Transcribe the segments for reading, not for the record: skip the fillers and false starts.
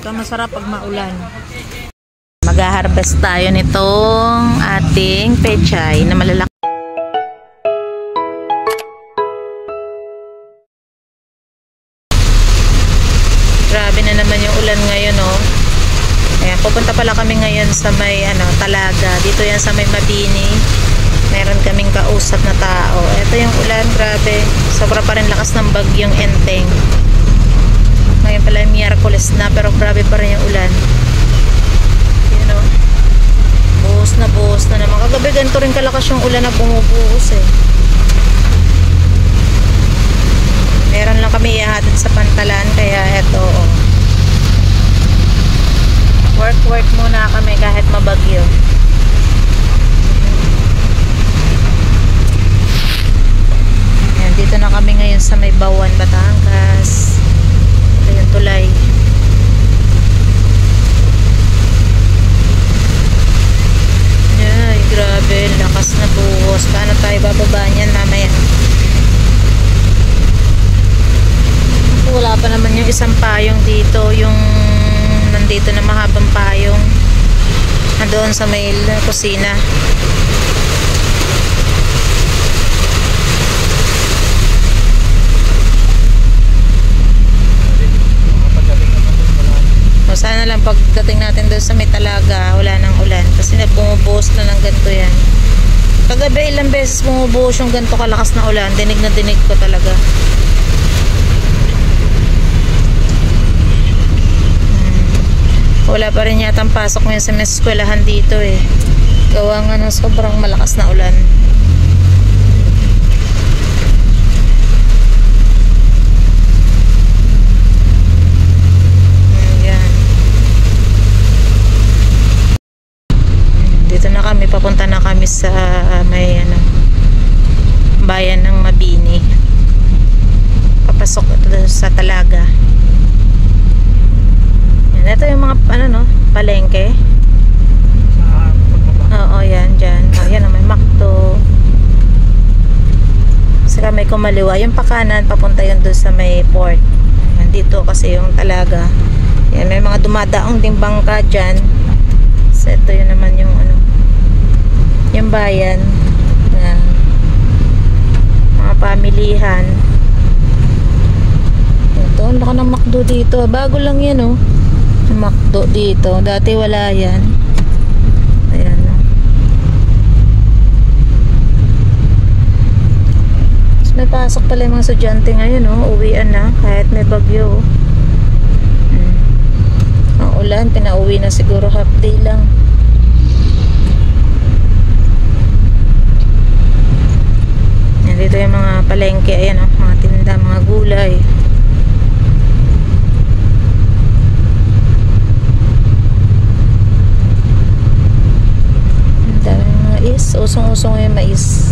Ito masarap pag maulan. Mag-harvest tayo nitong ating pechay na malalaki. Grabe na naman yung ulan ngayon, oh. Ayan, pupunta pala kami ngayon sa may Talaga. Dito yan sa may Mabini. Meron kaming kausap na tao. Ito yung ulan, grabe. Sobra pa rin lakas ng bagyong Enteng. Ngayon pala yung Miyerkules na, pero grabe pa rin yung ulan. You know, buhos na naman. Kagabi ganito rin kalakas yung ulan na bumubuhos eh. Meron lang kami ihahatid sa Pantalan, kaya eto, oh. Work muna kami kahit mabagyo. Ayan, dito na kami ngayon sa may Bawan, Batangas. Ito yung tulay. Ay, grabe, lakas na buhos. Paano tayo bababa niyan mamaya? Wala pa naman yung isang payong dito, yung nandito na mahabang payong doon sa may kusina. O sana lang pagdating natin doon sa may Talaga wala nang ulan kasi bumubuhos na ng ganito yan. Kagabi ilang beses bumubuhos yung ganito kalakas na ulan, dinig na dinig ko talaga. Wala pa rin yata ang pasok ngayon sa mga eskwelahan dito eh. Gawa nga ng sobrang malakas na ulan. Ayan. Dito na kami, papunta na kami sa may bayan ng Mabini. Papasok ito sa Talaga. Ito yung mga palengke. Oo, yan, dyan. O, yan, may McDo. Saka may kumaliwa. Yung pakanan, papunta yun doon sa may port. Yan, dito kasi yung Talaga. Yan, may mga dumadaong ding bangka dyan. So, ito yun naman yung yung bayan. Yan. Mga pamilihan. Ito, ang laki ng McDo dito. Bago lang yan, oh. McDo dito. Dati wala yan. Ayan na. So, may pasok pala yung mga estudyante ngayon, oh. Uwian na kahit may bagyo, oh. Ang ulan, pinauwi na siguro half day lang. Ayan, dito yung mga palengke. Ayan, oh. Mga tinda, mga gulay. Usong-usong yung mais.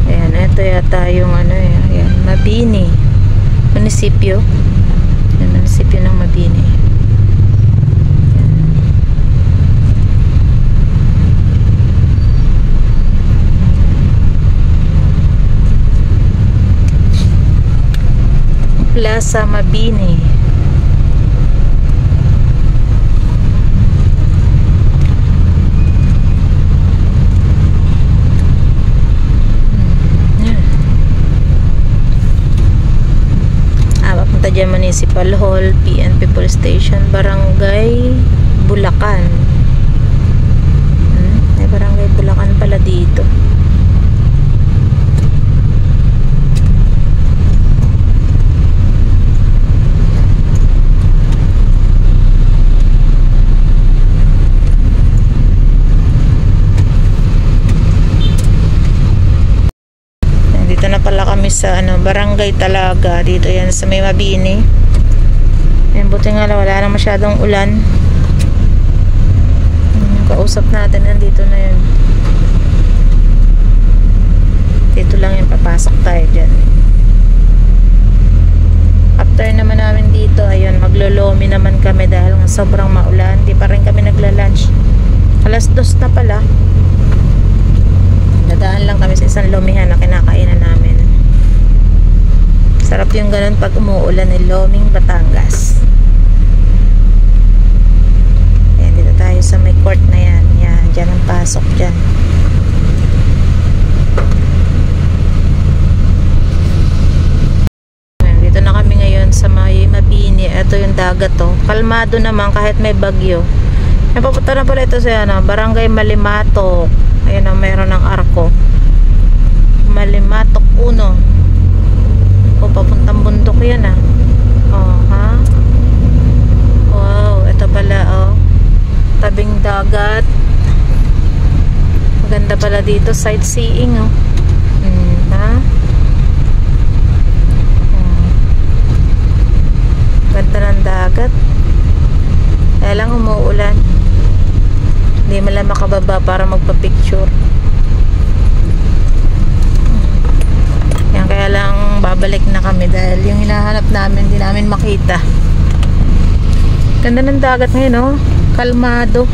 Ayan, ito yata yung ayan, Mabini munisipyo. Yung munisipyo ng Mabini. Plaza Mabini. Papunta dyan Municipal Hall, PNP Police Station, Barangay Bulacan. May Barangay Bulacan pala dito. Sa Barangay Talaga dito yan sa may Mabini. Ayan, buti nga wala na masyadong ulan. Yung kausap natin nandito na yun. Dito lang yung papasok tayo dyan. After kami dahil nga sobrang maulan. Di pa rin kami nagla-lunch. 2:00 na pala. Dadaan lang kami sa isang lomihan na kinakainan namin. Sarap yung ganun pag umuulan ni Loming, Batangas. Ayan, dito tayo sa may court na yan. Yan, dyan ang pasok dyan. Ayan, dito na kami ngayon sa may Mabini. Ito yung dagat to. Kalmado naman kahit may bagyo. Napapunta na pala ito sa Barangay Malimatok. Ayan na, mayroon ng arko. Malimatok 1. O, papuntang bundok yan ah. Oh, ha? Wow, ito pala oh. Tabing dagat. Maganda pala dito, sightseeing oh. Ha? Ganda ng dagat. Kaya lang umuulan. Hindi mo lang makababa para magpa-picture. Yan, kaya lang babalik na kami dahil yung hinahanap namin hindi namin makita. Ganda ng dagat ngayon oh. Kalmado.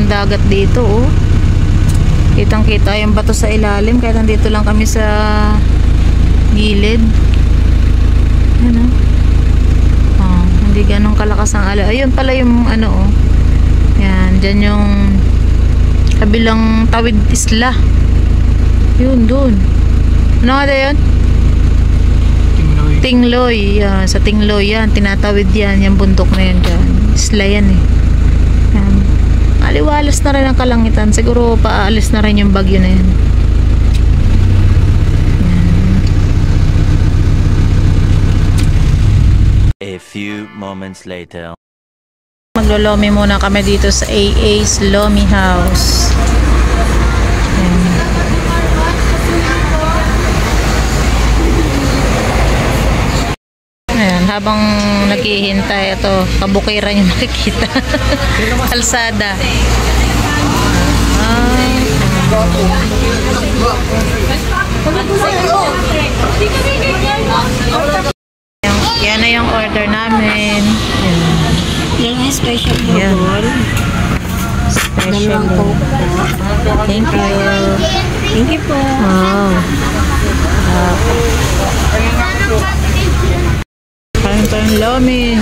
Dagat dito oh. Kitang kita yung bato sa ilalim kahit nandito lang kami sa gilid. Yan oh. Oh, hindi ganun kalakas ang ala. Ayun pala yung ano oh. Yan, dyan yung kabilang tawid isla. Yun dun. Ano nga da yun? Tingloy. Yan, sa Tingloy yan. Tinatawid yan. Yung bundok na yan dyan. Isla yan eh. Yan. Aliwalas na rin ang kalangitan. Siguro paalis na rin yung bagyo na yan. A few moments later. Maglolomi muna kami dito sa AA's Lomi House. Ayan, habang naghihintay, ito, kabukiran yung makikita. Kalsada. Yan na yung order namin. Yan yung special bubble. Special. Thank you. Thank you po. Wow. Kain pa yung lomi.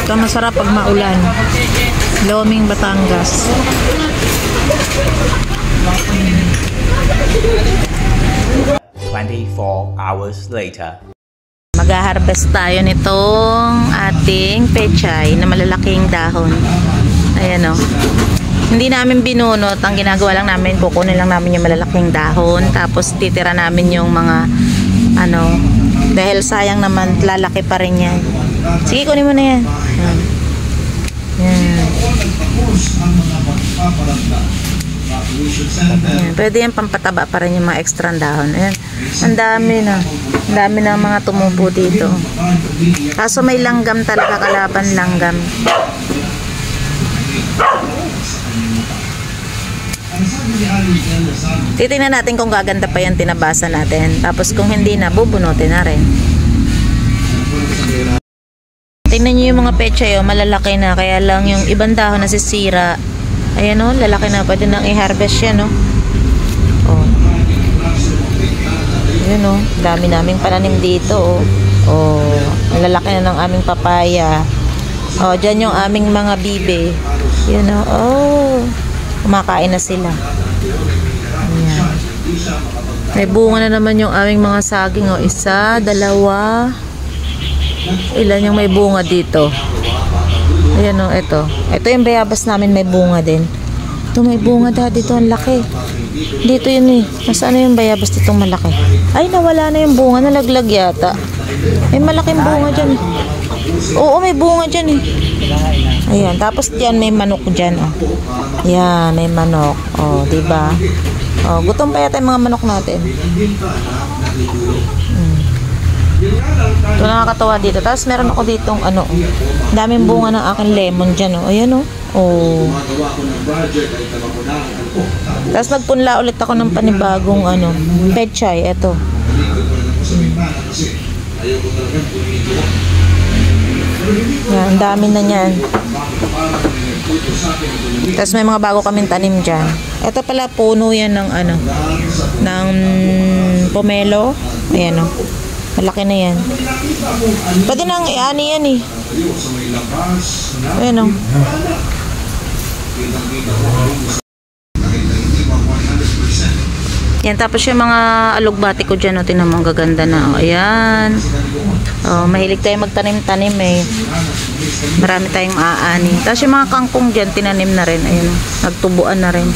Ito masarap pag maulan. Loming Batangas. 24 hours later. Mag-harvest tayo nitong ating pechay na malalaking dahon. Ayan o. Hindi namin binunot. Ang ginagawa lang namin, kukunin lang namin yung malalaking dahon. Tapos titira namin yung mga ano, dahil sayang naman, lalaki pa rin yan. Sige, kunin mo na yan. Yan. Yan. Yan. Pwede yan pampataba pa rin yung mga extra dahon. Ayan. Ang dami na. Ang dami na mga tumubo dito. Kaso may langgam talaga, kalaban langgam. Titingnan natin kung gaganda pa yan, tinabasa natin. Tapos kung hindi na, bubunutin na rin. Tingnan nyo yung mga pechay, oh, malalaki na. Kaya lang yung ibang dahon nasisira. Ayan o, lalaki na. Pwede nang i-harvest yan, oh. Oh. Ayan o, dami naming pananim dito, oh. Oh, lalaki na ng aming papaya. Oh, dyan yung aming mga bibe. Ayan o, oh. Kumakain na sila. Ayan. May bunga na naman yung aming mga saging, oh. 1, 2. Ilan yung may bunga dito? Ayan o, ito. Ito yung bayabas namin, may bunga din. Ito may bunga dito, ang laki. Dito yun eh. Nasaan na yung bayabas ditong malaki? Ay, nawala na yung bunga, nalaglag yata. May malaking bunga dyan eh. Oo, may bunga dyan eh. Ayan, tapos dyan may manok dyan, oh. Ayan, may manok. Oh, diba? Oh, gutom pa yata yung mga manok natin. Ito nakakatawa dito. Tapos meron ako ditong ano, daming bunga ng aking lemon dyan. Oh. Ayan oh. Oh. Tapos nagpunla ulit ako ng panibagong ano, pechay. Ito. Yan, ang dami na niyan. Tapos may mga bago kaming tanim dyan. Ito pala puno yan ng ano, ng pomelo. Ayan o. Malaki na yan. Pwede nang iani yan eh. Ayan o. Yan, tapos yung mga alugbati ko dyan, o, tinan mo, ang gaganda na. O, ayan. O, mahilig tayo magtanim-tanim eh. Marami tayong maaani. Tapos yung mga kangkong dyan, tinanim na rin. Ayan o, nagtubuan na rin.